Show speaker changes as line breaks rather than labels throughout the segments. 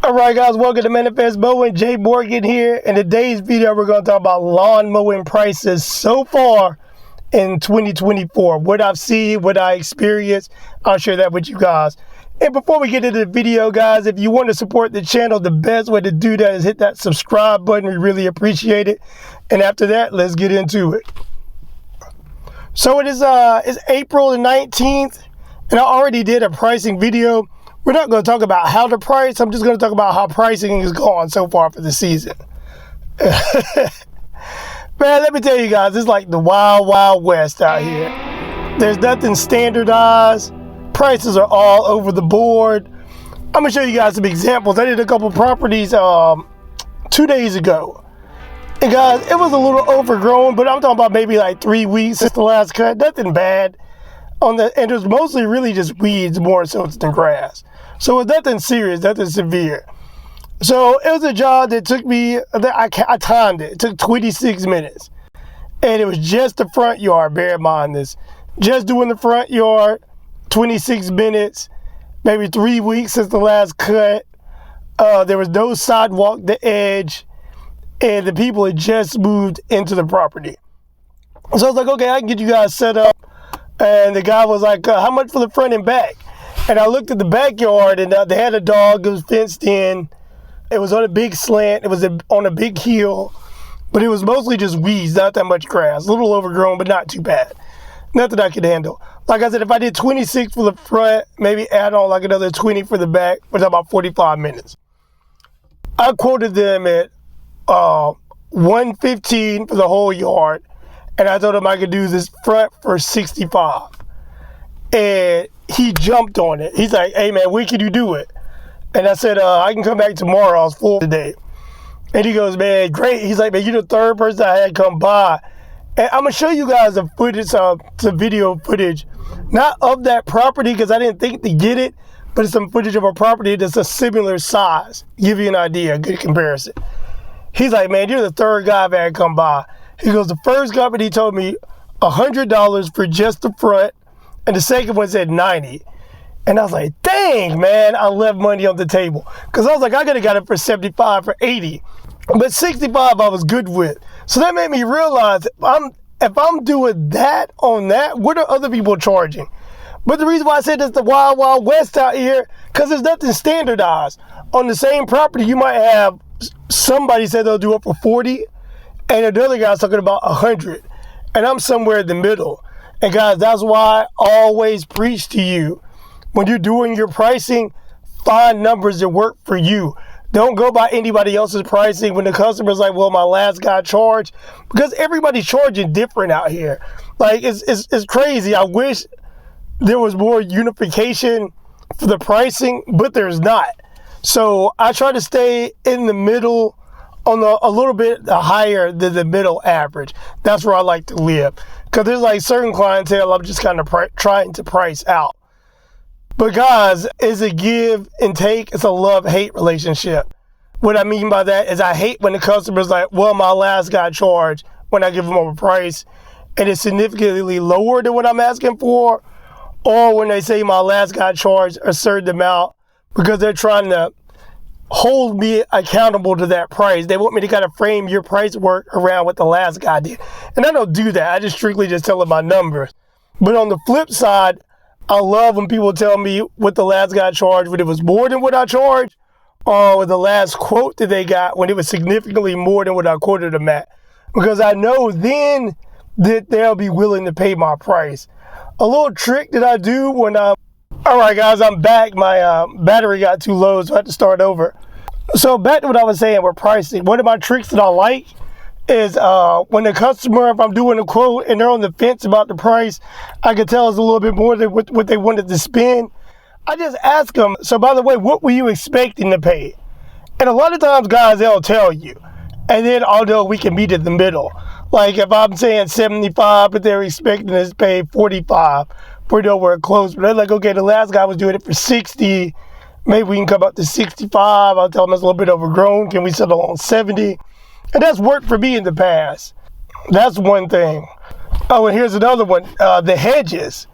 Alright guys, welcome to Manifest Mowing. Jay Morgan here. In today's video, we're going to talk about lawn mowing prices so far in 2024. What I've seen, what I experienced, I'll share that with you guys. And before we get into the video, guys, if you want to support the channel, the best way to do that is hit that subscribe button. We really appreciate it. And after that, let's get into it. So it's April the 19th, and I already did a pricing video. We're not going to talk about how to price. I'm just going to talk about how pricing is going so far for the season. Man, let me tell you guys, it's like the wild, wild west out here. There's nothing standardized. Prices are all over the board. I'm going to show you guys some examples. I did a couple properties 2 days ago. And guys, it was a little overgrown, but I'm talking about maybe like 3 weeks since the last cut. Nothing bad. And it was mostly really just weeds more so than grass. So it's nothing serious, nothing severe. So it was a job that took me, I timed it. It took 26 minutes. And it was just the front yard, bear in mind this. Just doing the front yard, 26 minutes, maybe 3 weeks since the last cut. There was no sidewalk to edge, and the people had just moved into the property. So I was like, okay, I can get you guys set up. And the guy was like, how much for the front and back? And I looked at the backyard, and they had a dog. It was fenced in. It was on a big slant. It was on a big hill. But it was mostly just weeds, not that much grass. A little overgrown, but not too bad. Nothing I could handle. Like I said, if I did 26 for the front, maybe add on like another 20 for the back, we're talking about 45 minutes. I quoted them at $115 for the whole yard. And I told him I could do this front for 65. And he jumped on it. He's like, hey man, when can you do it? And I said, I can come back tomorrow. I was full today. And he goes, man, great. He's like, man, you're the third person I had come by. And I'm going to show you guys some video footage, not of that property because I didn't think to get it, but it's some footage of a property that's a similar size. Give you an idea, a good comparison. He's like, man, you're the third guy I've had come by. He goes, the first company told me $100 for just the front, and the second one said $90. And I was like, dang, man, I left money on the table. Because I was like, I could have got it for $75 for $80. But $65 I was good with. So that made me realize if I'm doing that on that, what are other people charging? But the reason why I said it's the wild, wild west out here, because there's nothing standardized. On the same property, you might have somebody say they'll do it for $40, and another guy's talking about $100. And I'm somewhere in the middle. And guys, that's why I always preach to you. When you're doing your pricing, find numbers that work for you. Don't go by anybody else's pricing when the customer's like, well, my last guy charged. Because everybody's charging different out here. Like, it's crazy. I wish there was more unification for the pricing, but there's not. So I try to stay in the middle, on a little bit higher than the middle average. That's where I like to live. Because there's like certain clientele I'm just kind of trying to price out. But guys, it's a give and take. It's a love-hate relationship. What I mean by that is I hate when the customer's like, well, my last guy charged when I give them a price and it's significantly lower than what I'm asking for. Or when they say my last guy charged a certain amount because they're trying to hold me accountable to that price. They want me to kind of frame your price work around what the last guy did. And I don't do that. I just strictly just tell them my numbers. But on the flip side, I love when people tell me what the last guy charged when it was more than what I charged, or with the last quote that they got when it was significantly more than what I quoted them at. Because I know then that they'll be willing to pay my price. A little trick that I do when I'm... Alright guys, I'm back. My battery got too low, so I had to start over. So back to what I was saying with pricing. One of my tricks that I like is when the customer, if I'm doing a quote and they're on the fence about the price, I can tell it's a little bit more than what they wanted to spend. I just ask them, so by the way, what were you expecting to pay? And a lot of times, guys, they'll tell you. And then I'll know we can meet in the middle. Like if I'm saying 75, but they're expecting us to pay 45, we're nowhere close. But they're like, okay, the last guy was doing it for 60. Maybe we can come up to 65. I'll tell them it's a little bit overgrown. Can we settle on 70? And that's worked for me in the past. That's one thing. Oh, and here's another one. The hedges.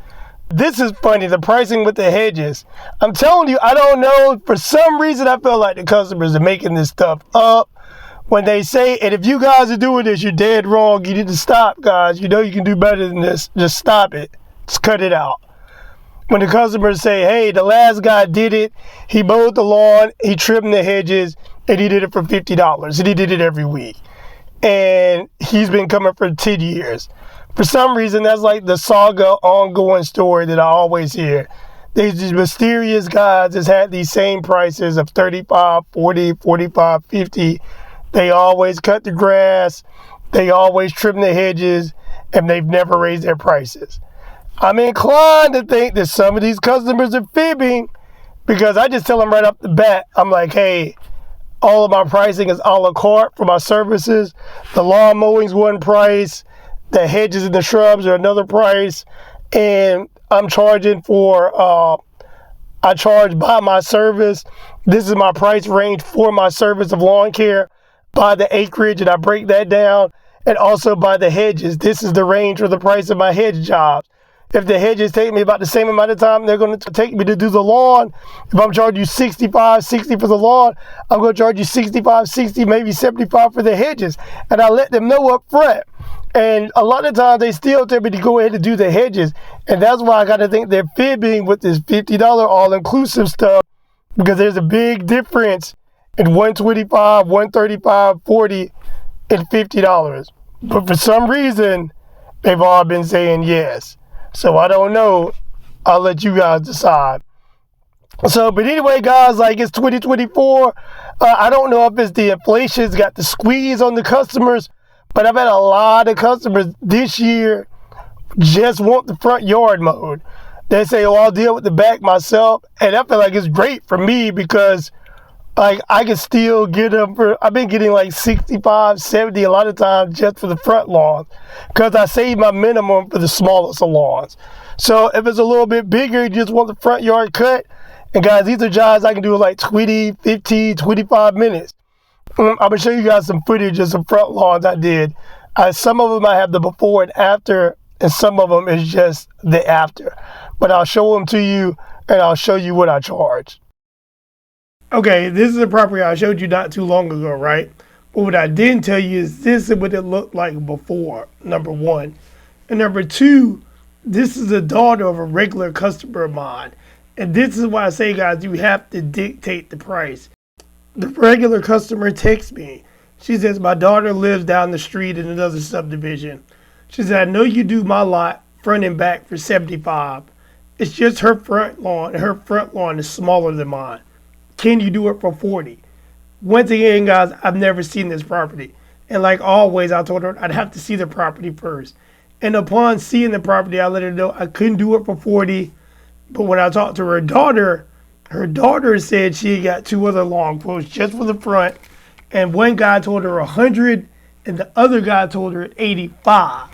This is funny, the pricing with the hedges. I'm telling you, I don't know. For some reason, I feel like the customers are making this stuff up. When they say, and if you guys are doing this, you're dead wrong. You need to stop, guys. You know you can do better than this. Just stop it. Just cut it out. When the customers say, hey, the last guy did it. He mowed the lawn, he trimmed the hedges, and he did it for $50. And he did it every week. And he's been coming for 10 years. For some reason, that's like the saga ongoing story that I always hear. These mysterious guys that's had these same prices of 35, 40, 45, 50. They always cut the grass. They always trim the hedges. And they've never raised their prices. I'm inclined to think that some of these customers are fibbing because I just tell them right off the bat, I'm like, hey, all of my pricing is a la carte for my services. The lawn mowing's one price. The hedges and the shrubs are another price, and I'm charging for, I charge by my service. This is my price range for my service of lawn care by the acreage, and I break that down, and also by the hedges. This is the range for the price of my hedge jobs. If the hedges take me about the same amount of time they're going to take me to do the lawn, if I'm charging you 65, 60 for the lawn, I'm going to charge you 65, 60, maybe 75 for the hedges, and I let them know up front. And a lot of times they still tell me to go ahead and do the hedges. And that's why I got to think they're fibbing with this $50 all-inclusive stuff, because there's a big difference in $125, $135, $40, and $50. But for some reason, they've all been saying yes. So I don't know. I'll let you guys decide. So, but anyway, guys, like it's 2024. I don't know if it's the inflation's got the squeeze on the customers, but I've had a lot of customers this year just want the front yard mowed. They say, oh, I'll deal with the back myself. And I feel like it's great for me because like I can still get them for, I've been getting like 65, 70 a lot of times just for the front lawn because I save my minimum for the smallest of lawns. So if it's a little bit bigger, you just want the front yard cut. And guys, these are jobs I can do in like 20, 15, 25 minutes. I'm going to show you guys some footage of some front lawns I did. Some of them I have the before and after, and some of them is just the after. But I'll show them to you, and I'll show you what I charge. Okay, this is a property I showed you not too long ago, right? But what I didn't tell you is this is what it looked like before, number one. And number two, this is the daughter of a regular customer of mine. And this is why I say, guys, you have to dictate the price. The regular customer texts me. She says, my daughter lives down the street in another subdivision. She said, I know you do my lot front and back for $75. It's just her front lawn, and her front lawn is smaller than mine. Can you do it for $40? Once again, guys, I've never seen this property. And like always, I told her I'd have to see the property first. And upon seeing the property, I let her know I couldn't do it for $40. But when I talked to her daughter said she got two other lawn quotes just for the front. And one guy told her $100, and the other guy told her $85.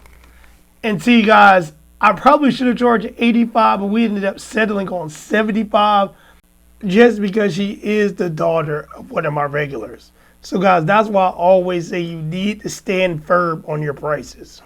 And see, guys, I probably should have charged $85, but we ended up settling on $75 just because she is the daughter of one of my regulars. So, guys, that's why I always say you need to stand firm on your prices.